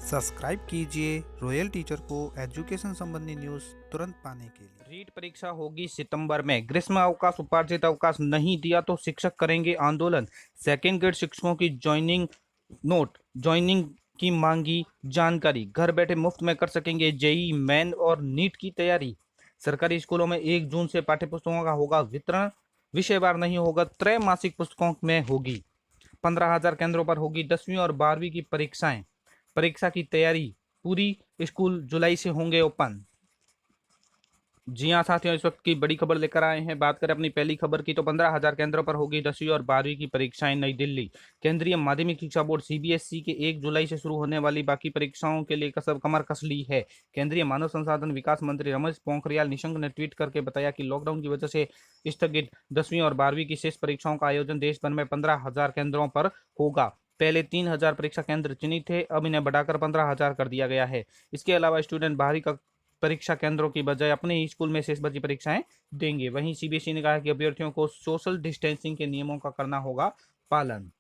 Subscribe कीजिए royal teacher को education संबंधी न्यूज़ तुरंत पाने के लिए। रीट परीक्षा होगी सितंबर में। ग्रीष्म अवकाश उपार्जित अवकाश नहीं दिया तो शिक्षक करेंगे आंदोलन। सेकेंड ग्रेड शिक्षकों की ज्वाइनिंग की मांगी जानकारी। घर बैठे मुफ्त में कर सकेंगे जेई मेन और नीट की तैयारी। सरकारी स्कूलों में 1 जून से पाठ्य पुस्तकों का होगा वितरण। विषयवार नहीं होगा, त्रैमासिक पुस्तकों में होगी। 15,000 केंद्रों पर होगी 10वीं और 12वीं की परीक्षाएं। परीक्षा की तैयारी पूरी। स्कूल जुलाई से होंगे ओपन। जी हाँ साथियों, इस वक्त की बड़ी खबर लेकर आए हैं। बात करें अपनी पहली खबर की तो 15,000 केंद्रों पर होगी 10वीं और 12वीं की परीक्षाएं। नई दिल्ली। केंद्रीय माध्यमिक शिक्षा बोर्ड सीबीएसई के 1 जुलाई से शुरू होने वाली बाकी परीक्षाओं के लिए कमर कस ली है। केंद्रीय मानव संसाधन विकास मंत्री रमेश पोखरियाल निशंक ने ट्वीट करके बताया कि लॉकडाउन की वजह से स्थगित 10वीं और 12वीं की शेष परीक्षाओं का आयोजन देश भर में 15,000 केंद्रों पर होगा। पहले 3,000 परीक्षा केंद्र चुनित थे, अब इन्हें बढ़ाकर 15,000 कर दिया गया है। इसके अलावा स्टूडेंट बाहरी परीक्षा केंद्रों की बजाय अपने ही स्कूल में शेष बची परीक्षाएं देंगे। वहीं सीबीएसई ने कहा कि अभ्यर्थियों को सोशल डिस्टेंसिंग के नियमों का करना होगा पालन।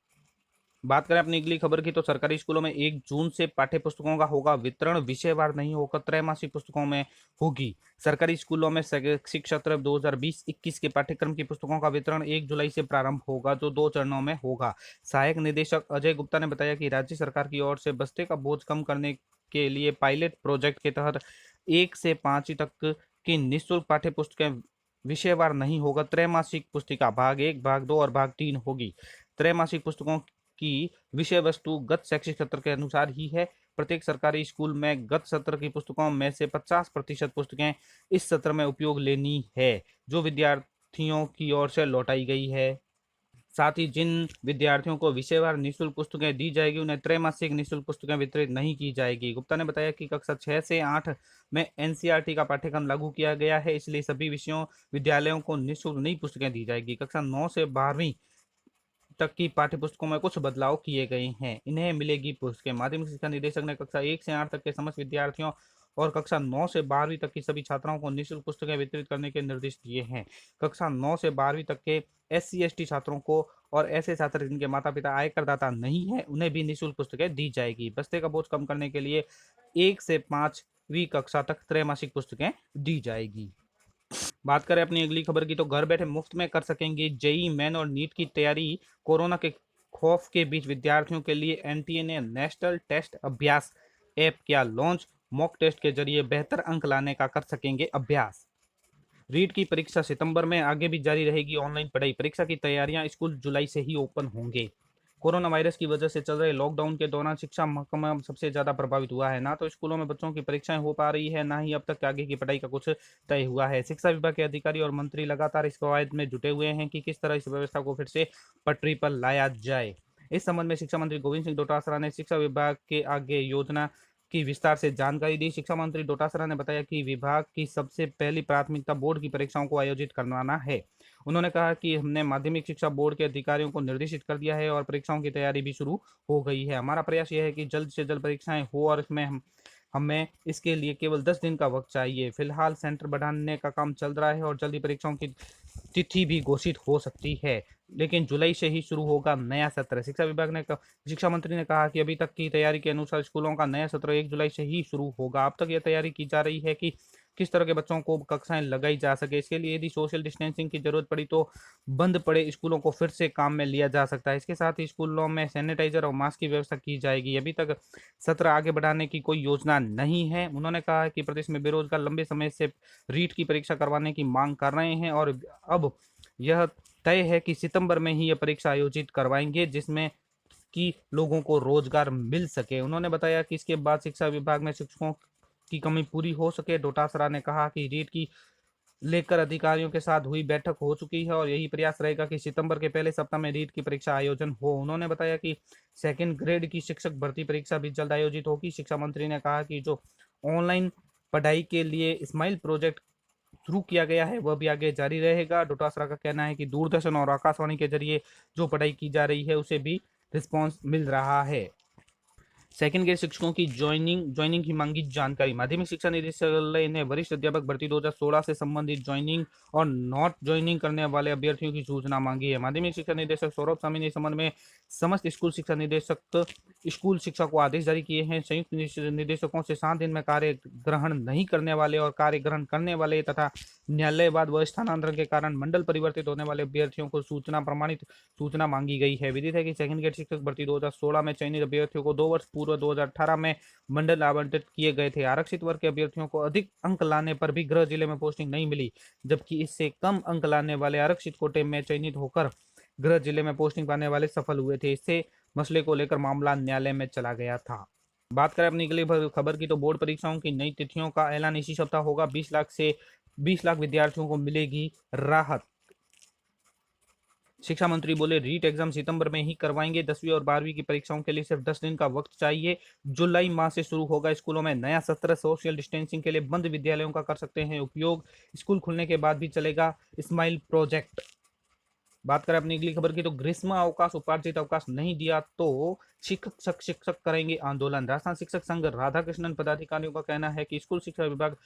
बात करें अपनी अगली खबर की तो सरकारी स्कूलों में 1 जून से पाठ्य पुस्तकों का होगा वितरण। विषयवार नहीं होकर त्रैमासिक पुस्तकों में होगी। सरकारी स्कूलों में शैक्षिक सत्र 2020-21 के पाठ्यक्रम की पुस्तकों का वितरण 1 जुलाई से प्रारंभ होगा, जो 2 चरणों में होगा। सहायक निदेशक अजय गुप्ता ने बताया कि राज्य सरकार की ओर से बस्ते का बोझ कम करने के लिए पायलट प्रोजेक्ट के तहत 1 से 5 तक की निःशुल्क पाठ्य पुस्तकें विषयवार नहीं होगा। त्रैमासिक पुस्तिका भाग 1, भाग 2 और भाग 3 होगी। त्रैमासिक पुस्तकों की विषय वस्तु गत शैक्षिक सत्र के अनुसार ही है। प्रत्येक सरकारी स्कूल में गत सत्र की पुस्तकों में से 50% पुस्तकें इस सत्र में उपयोग लेनी है, जो विद्यार्थियों की ओर से लौटाई गई है। साथ ही जिन विद्यार्थियों को विषयवार निःशुल्क पुस्तकें दी जाएगी, उन्हें त्रैमासिक निःशुल्क पुस्तकें वितरित नहीं की जाएगी। गुप्ता ने बताया कि कक्षा 6 से 8 में एनसीईआरटी का पाठ्यक्रम लागू किया गया है, इसलिए सभी विषयों विद्यालयों को निःशुल्क नई पुस्तकें दी जाएगी। कक्षा 9 से 12वीं तक की पाठ्य पुस्तकों में कुछ बदलाव किए गए हैं, इन्हें मिलेगी पुस्तकें। माध्यमिक शिक्षा निदेशक ने कक्षा 1 से 8 तक के समस्त विद्यार्थियों और कक्षा 9 से 12वीं तक की सभी छात्राओं को निःशुल्क पुस्तकें वितरित करने के निर्देश दिए हैं। कक्षा 9 से 12वीं तक के SC/ST छात्रों को और ऐसे छात्र जिनके माता पिता आयकरदाता नहीं है, उन्हें भी निःशुल्क पुस्तकें दी जाएगी। बस्ते का बोझ कम करने के लिए 1 से 5वीं कक्षा तक त्रैमासिक पुस्तकें दी जाएगी। बात करें अपनी अगली खबर की तो घर बैठे मुफ्त में कर सकेंगे जेई मेन और नीट की तैयारी। कोरोना के खौफ के बीच विद्यार्थियों के लिए एनटीए ने नेशनल टेस्ट अभ्यास ऐप किया लॉन्च। मॉक टेस्ट के जरिए बेहतर अंक लाने का कर सकेंगे अभ्यास। रीट की परीक्षा सितंबर में, आगे भी जारी रहेगी ऑनलाइन पढ़ाई। परीक्षा की तैयारियां, स्कूल जुलाई से ही ओपन होंगे। कोरोना वायरस की वजह से चल रहे लॉकडाउन के दौरान शिक्षा महकमा सबसे ज्यादा प्रभावित हुआ है। ना तो स्कूलों में बच्चों की परीक्षाएं हो पा रही है, ना ही अब तक आगे की पढ़ाई का कुछ तय हुआ है। शिक्षा विभाग के अधिकारी और मंत्री लगातार इस कवायद में जुटे हुए हैं कि किस तरह इस व्यवस्था को फिर से पटरी पर लाया जाए। इस संबंध में शिक्षा मंत्री गोविंद सिंह डोटासरा ने शिक्षा विभाग के आगे योजना की विस्तार से जानकारी दी। शिक्षा मंत्री डोटासरा ने बताया कि विभाग की सबसे पहली प्राथमिकता बोर्ड की परीक्षाओं को आयोजित करवाना है। उन्होंने कहा कि हमने माध्यमिक शिक्षा बोर्ड के अधिकारियों को निर्देशित कर दिया है और परीक्षाओं की तैयारी भी शुरू हो गई है। हमारा प्रयास यह है कि जल्द से जल्द परीक्षाएं हो और इसमें हमें इसके लिए केवल 10 दिन का वक्त चाहिए। फिलहाल सेंटर बढ़ाने का काम चल रहा है और जल्दी परीक्षाओं की तिथि भी घोषित हो सकती है, लेकिन जुलाई से ही शुरू होगा नया सत्र। शिक्षा मंत्री ने कहा कि अभी तक की तैयारी के अनुसार स्कूलों का नया सत्र 1 जुलाई से ही शुरू होगा। अब तक यह तैयारी की जा रही है कि किस तरह के बच्चों को कक्षाएं लगाई जा सके। इसके लिए यदि सोशल डिस्टेंसिंग की जरूरत पड़ी तो बंद पड़े स्कूलों को फिर से काम में लिया जा सकता है। इसके साथ ही स्कूलों में सैनिटाइजर और मास्क की व्यवस्था की जाएगी। अभी तक सत्र आगे बढ़ाने की कोई योजना नहीं है। उन्होंने कहा कि प्रदेश में बेरोजगार लंबे समय से रीट की परीक्षा करवाने की मांग कर रहे हैं और अब यह तय है कि सितंबर में ही यह परीक्षा आयोजित करवाएंगे, जिसमें कि लोगों को रोजगार मिल सके। उन्होंने बताया कि इसके बाद शिक्षा विभाग में शिक्षकों की कमी पूरी हो सके। डोटासरा ने कहा कि रीट की लेकर अधिकारियों के साथ हुई बैठक हो चुकी है और यही प्रयास रहेगा कि सितंबर के पहले सप्ताह में रीट की परीक्षा आयोजन हो। उन्होंने बताया कि सेकंड ग्रेड की शिक्षक भर्ती परीक्षा भी जल्द आयोजित होगी। शिक्षा मंत्री ने कहा कि जो ऑनलाइन पढ़ाई के लिए स्माइल प्रोजेक्ट शुरू किया गया है वह भी आगे जारी रहेगा। डोटासरा का कहना है कि दूरदर्शन और आकाशवाणी के जरिए जो पढ़ाई की जा रही है उसे भी रिस्पॉन्स मिल रहा है। सेकंड ग्रेड शिक्षकों की ज्वाइनिंग की मांगी जानकारी। माध्यमिक शिक्षा निदेशालय ने वरिष्ठ अध्यापक भर्ती 2016 से संबंधित ज्वाइनिंग और नॉट ज्वाइनिंग करने वाले अभ्यर्थियों की सूचना मांगी है। माध्यमिक शिक्षा निदेशक सौरभ स्वामी ने इस संबंध में समस्त स्कूल शिक्षा निदेशक स्कूल शिक्षा को आदेश जारी किए हैं। संयुक्त निदेशकों से 7 दिन में कार्य ग्रहण नहीं करने वाले और कार्य ग्रहण करने वाले तथा न्यायालय बाद व स्थानांतरण के कारण मंडल परिवर्तित होने वाले अभ्यर्थियों को प्रमाणित सूचना मांगी गई है। विदित है कि सेकंड ग्रेड शिक्षक भर्ती 2016 में चयनित अभ्यर्थियों को 2 वर्ष पूर्व 2018 में मंडल आवंटित किए गए थे। आरक्षित वर्ग के अभ्यर्थियों को अधिक अंक लाने पर भी गृह जिले में पोस्टिंग नहीं मिली, जबकि इससे कम अंक लाने वाले आरक्षित कोटे में चयनित होकर गृह जिले में पोस्टिंग पाने वाले सफल हुए थे। इससे मसले को लेकर मामला न्यायालय में चला गया था। बात करें अपनी अगली खबर की, तो बोर्ड परीक्षाओं की नई तिथियों का ऐलान इसी सप्ताह होगा। 20 लाख विद्यार्थियों को मिलेगी राहत। शिक्षा मंत्री बोले रीट एग्जाम सितंबर में ही करवाएंगे। 10वीं और 12वीं की परीक्षाओं के लिए सिर्फ 10 दिन का वक्त चाहिए। जुलाई माह से शुरू होगा स्कूलों में नया सत्र। सोशल डिस्टेंसिंग के लिए बंद विद्यालयों का कर सकते हैं उपयोग। स्कूल खुलने के बाद भी चलेगा स्माइल प्रोजेक्ट। बात करें अपनी अगली खबर की, तो ग्रीष्म अवकाश उपार्जित अवकाश नहीं दिया तो शिक्षक करेंगे आंदोलन। राजस्थान शिक्षक संघ राधाकृष्णन पदाधिकारियों का कहना है कि स्कूल शिक्षा विभाग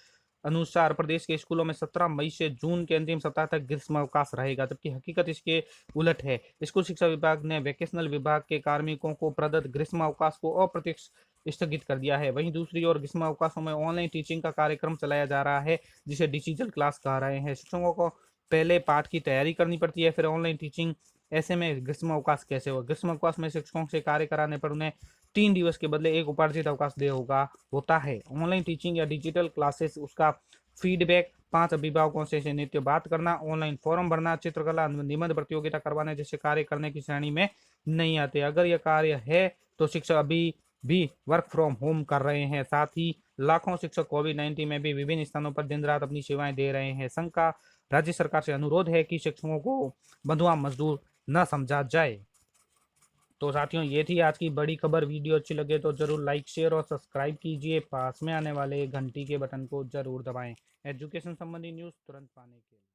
अनुसार प्रदेश के स्कूलों में 17 मई से जून के अंतिम सप्ताह तक ग्रीष्म अवकाश रहेगा, जबकि हकीकत इसके उलट है। स्कूल शिक्षा विभाग ने वैकेशनल विभाग के कार्मिकों को प्रदत्त ग्रीष्म अवकाश को अप्रत्यक्ष स्थगित कर दिया है। वहीं दूसरी ओर ग्रीष्म अवकाशों में ऑनलाइन टीचिंग का कार्यक्रम चलाया जा रहा है, जिसे डिजिटल क्लास कह रहे हैं। शिक्षकों को पहले पाठ की तैयारी करनी पड़ती है, फिर ऑनलाइन टीचिंग। ऐसे में ग्रीष्म अवकाश कैसे होगा? ग्रीष्म अवकाश में शिक्षकों से कार्य कराने पर उन्हें 3 दिवस के बदले एक उपार्जित अवकाश दे होता है। ऑनलाइन टीचिंग या डिजिटल क्लासेस, उसका फीडबैक 5 अभिभावकों से नित्य बात करना, ऑनलाइन फॉर्म भरना, चित्रकला निबंध प्रतियोगिता करवाने जैसे कार्य करने की श्रेणी में नहीं आते। अगर यह कार्य है तो शिक्षक अभी भी वर्क फ्रॉम होम कर रहे हैं। साथ ही लाखों शिक्षक कोविड-19 में भी विभिन्न स्थानों पर दिन रात अपनी सेवाएं दे रहे हैं। संघ का राज्य सरकार से अनुरोध है कि शिक्षकों को बंधुआ मजदूर न समझा जाए। तो साथियों, ये थी आज की बड़ी खबर। वीडियो अच्छी लगे तो जरूर लाइक, शेयर और सब्सक्राइब कीजिए। पास में आने वाले घंटी के बटन को जरूर दबाएं एजुकेशन संबंधी न्यूज़ तुरंत पाने के लिए।